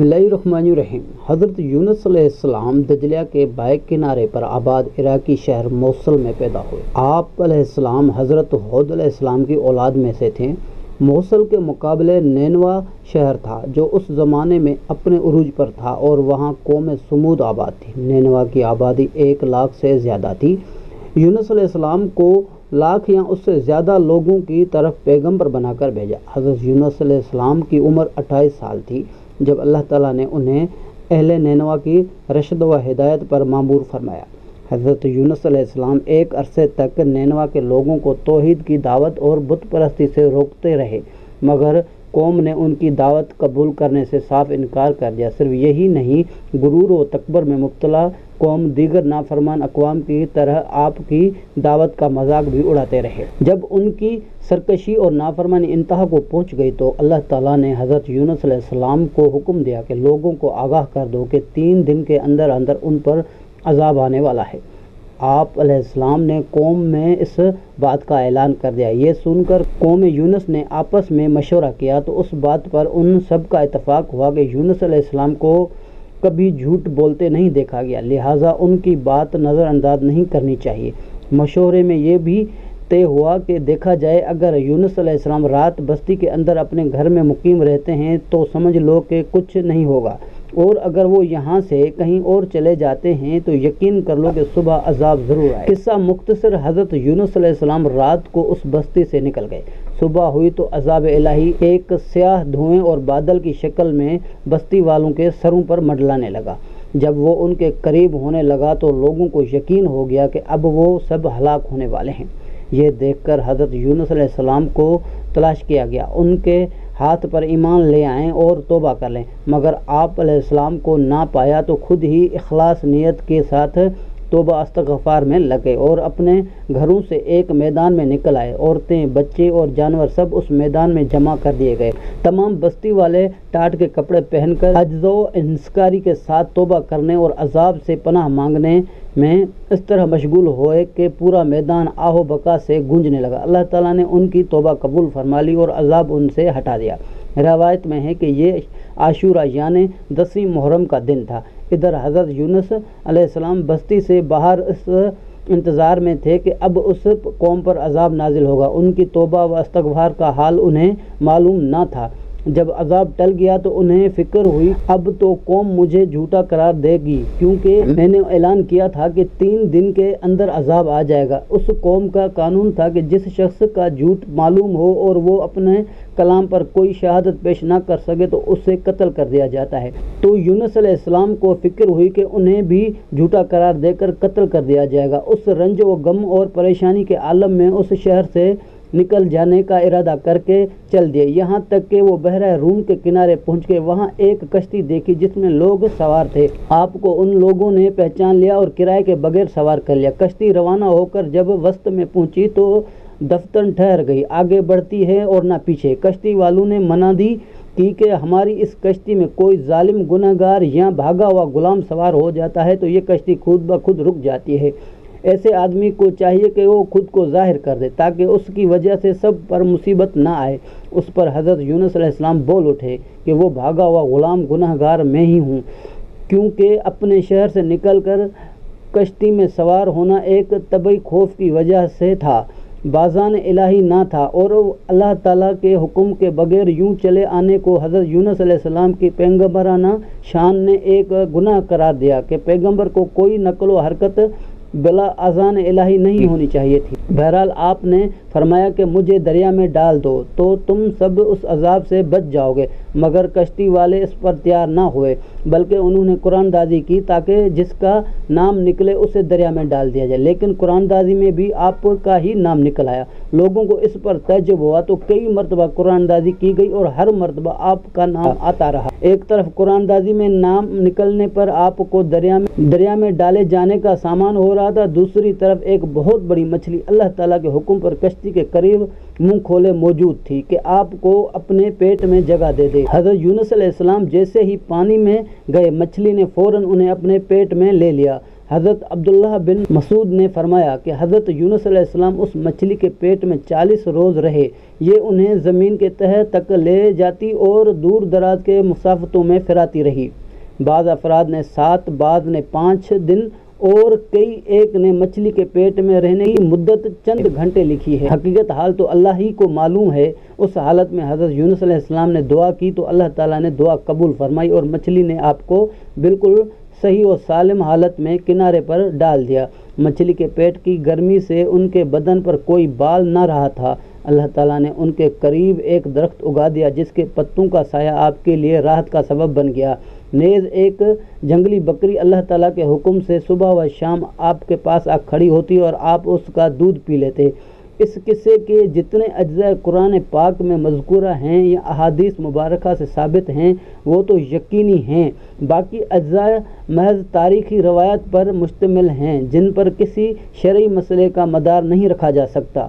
बिस्मिल्लाहिर्रहमानिर्रहीम। हज़रत यूनुस अलैहिस्सलाम दजला के बाएं किनारे पर आबाद इराकी शहर मोसल में पैदा हुए। आप अलैहिस्सलाम हज़रत हूद अलैहिस्सलाम की औलाद में से थे। मोसल के मुकाबले नैनवा शहर था जो उस ज़माने में अपने उरूज पर था और वहाँ कौम समूद आबाद थी। नैनवा की आबादी 1 लाख से ज़्यादा थी। यूनुस अलैहिस्सलाम को लाख या उससे ज़्यादा लोगों की तरफ पैगंबर बनाकर भेजा। हज़रत यूनुस अलैहिस्सलाम की उम्र 28 साल थी जब अल्लाह ताला ने उन्हें अहले नैनवा की रशद व हिदायत पर मामूर फरमाया। हज़रत यूनुस अलैहिस्सलाम एक अरसे तक नैनवा के लोगों को तौहीद की दावत और बुत परस्ती से रोकते रहे, मगर कौम ने उनकी दावत कबूल करने से साफ इनकार कर दिया। सिर्फ यही नहीं, गुरूर व तकबर में मुब्तला कौम दीगर नाफरमान अक़वाम की तरह आपकी दावत का मजाक भी उड़ाते रहे। जब उनकी सरकशी और नाफरमानी इंतहा को पहुँच गई तो अल्लाह ताला ने हज़रत यूनुस अलैहिस्सलाम को हुक्म दिया कि लोगों को आगाह कर दो कि 3 दिन के अंदर अंदर उन पर अजाब आने वाला है। आप अलैहिस्सलाम ने कौम में इस बात का ऐलान कर दिया। ये सुनकर कौम यूनुस ने आपस में मशवरा किया तो उस बात पर उन सब का इत्तफाक हुआ कि यूनुस अलैहिस्सलाम को कभी झूठ बोलते नहीं देखा गया, लिहाजा उनकी बात नज़रअंदाज नहीं करनी चाहिए। मशवरे में ये भी तय हुआ कि देखा जाए, अगर यूनुस अलैहिस्सलाम रात बस्ती के अंदर अपने घर में मुकीम रहते हैं तो समझ लो कि कुछ नहीं होगा, और अगर वो यहाँ से कहीं और चले जाते हैं तो यकीन कर लो कि सुबह अजाब ज़रूर आए। किस्सा मुख्तसर, हज़रत यूनुस अलैहिस्सलाम रात को उस बस्ती से निकल गए। सुबह हुई तो अजाब इलाही एक स्याह धुएं और बादल की शक्ल में बस्ती वालों के सरों पर मंडलाने लगा। जब वो उनके करीब होने लगा तो लोगों को यकीन हो गया कि अब वो सब हलाक होने वाले हैं। ये देखकर हज़रत यूनुस अलैहिस्सलाम को तलाश किया गया, उनके हाथ पर ईमान ले आएँ और तौबा कर लें, मगर आप अलैहिस्सलाम को ना पाया तो खुद ही इखलास नियत के साथ तौबा इस्तिग़फ़ार में लगे और अपने घरों से एक मैदान में निकल आए। औरतें, बच्चे और जानवर सब उस मैदान में जमा कर दिए गए। तमाम बस्ती वाले टाट के कपड़े पहनकर अज्ज़ो इंसकारी के साथ तौबा करने और अजाब से पनाह मांगने में इस तरह मशगूल हुए कि पूरा मैदान आहो बका से गूंजने लगा। अल्लाह ताला ने उनकी तौबा कबूल फरमा ली और अजाब उनसे हटा दिया। रवायत में है कि ये आशूरा यानी 10वीं मुहर्रम का दिन था। इधर हज़रत यूनुस अलैहिस्सलाम बस्ती से बाहर इस इंतज़ार में थे कि अब उस कौम पर अजाब नाजिल होगा। उनकी तौबा व इस्तिग़फ़ार का हाल उन्हें मालूम न था। जब अजाब टल गया तो उन्हें फ़िक्र हुई, अब तो कौम मुझे झूठा करार देगी, क्योंकि मैंने ऐलान किया था कि 3 दिन के अंदर अजाब आ जाएगा। उस कौम का कानून था कि जिस शख्स का झूठ मालूम हो और वो अपने कलाम पर कोई शहादत पेश ना कर सके तो उसे कत्ल कर दिया जाता है। तो यूनुस अलैहिस्सलाम को फ़िक्र हुई कि उन्हें भी झूठा करार देकर कत्ल कर दिया जाएगा। उस रंज व गम और परेशानी के आलम में उस शहर से निकल जाने का इरादा करके चल दिए। यहाँ तक कि वो बहरा रूम के किनारे पहुँच के वहाँ एक कश्ती देखी जिसमें लोग सवार थे। आपको उन लोगों ने पहचान लिया और किराए के बगैर सवार कर लिया। कश्ती रवाना होकर जब वस्त में पहुँची तो दफ्तन ठहर गई, आगे बढ़ती है और ना पीछे। कश्ती वालों ने मनादी की कि हमारी इस कश्ती में कोई जालिम गुनहगार या भागा हुआ गुलाम सवार हो जाता है तो ये कश्ती खुद ब खुद रुक जाती है। ऐसे आदमी को चाहिए कि वो खुद को जाहिर कर दे ताकि उसकी वजह से सब पर मुसीबत ना आए। उस पर हज़रत यूनुस अलैहिस्सलाम बोल उठे कि वो भागा हुआ गुलाम गुनहगार मैं ही हूँ, क्योंकि अपने शहर से निकलकर कश्ती में सवार होना एक तबई खौफ की वजह से था, बाज़ान इलाही ना था, और अल्लाह ताला के हुक्म के बगैर यूं चले आने को हज़रत यूनुस अलैहिस्सलाम की पैगंबराना शान ने एक गुनाह करार दिया कि पैगंबर को कोई नकल व हरकत बिला अज़ान इलाही नहीं होनी चाहिए थी। बहरहाल आपने फरमाया कि मुझे दरिया में डाल दो तो तुम सब उस अजाब से बच जाओगे, मगर कश्ती वाले इस पर तैयार ना हुए, बल्कि उन्होंने कुरानदाजी की ताकि जिसका नाम निकले उसे दरिया में डाल दिया जाए। लेकिन कुरानदाजी में भी आपका ही नाम निकल आया। लोगों को इस पर तज्जुब हुआ तो कई मरतबा कुरानदाजी की गई और हर मरतबा आपका नाम आता रहा। एक तरफ कुरानदाजी में नाम निकलने पर आपको दरिया में डाले जाने का सामान हो रहा था, दूसरी तरफ एक बहुत बड़ी मछली अल्लाह ताला के हुक्म पर कश्ती के करीब मुंह खोले मौजूद थी कि आपको अपने पेट में जगह दे दे। हज़रत यूनुस अलैहिस्सलाम जैसे ही पानी में गए, मछली ने फौरन उन्हें अपने पेट में ले लिया। حضرت عبداللہ بن مسعود نے فرمایا کہ حضرت یونس علیہ السلام اس مچھلی کے پیٹ میں 40 روز رہے، یہ انہیں زمین کے تہہ تک لے جاتی اور دور دراز کے مسافتوں میں پھراتی رہی۔ بعض افراد نے 7، بعض نے 5 دن اور کئی ایک نے مچھلی کے پیٹ میں رہنے کی مدت چند گھنٹے لکھی ہے۔ حقیقت حال تو اللہ ہی کو معلوم ہے۔ اس حالت میں حضرت یونس علیہ السلام نے دعا کی تو اللہ تعالیٰ نے دعا قبول فرمائی اور مچھلی نے آپ کو بالکل صحیح و سالم حالت میں کنارے پر ڈال دیا۔ مچھلی کے پیٹ کی گرمی سے ان کے بدن پر کوئی بال نہ رہا تھا۔ اللہ تعالیٰ نے ان کے قریب ایک درخت اگا دیا جس کے پتوں کا سایہ آپ کے لیے راحت کا سبب بن گیا۔ نیز ایک جنگلی بکری اللہ تعالیٰ کے حکم سے صبح و شام آپ کے پاس آ کھڑی ہوتی اور آپ اس کا دودھ پی لیتے۔ اس قصے کے جتنے اجزاء قرآن پاک میں مذکورہ ہیں یا احادیث مبارکہ سے ثابت ہیں وہ تو یقینی ہیں، باقی اجزاء محض تاریخی روایات پر مشتمل ہیں جن پر کسی شرعی مسئلے کا مدار نہیں رکھا جا سکتا۔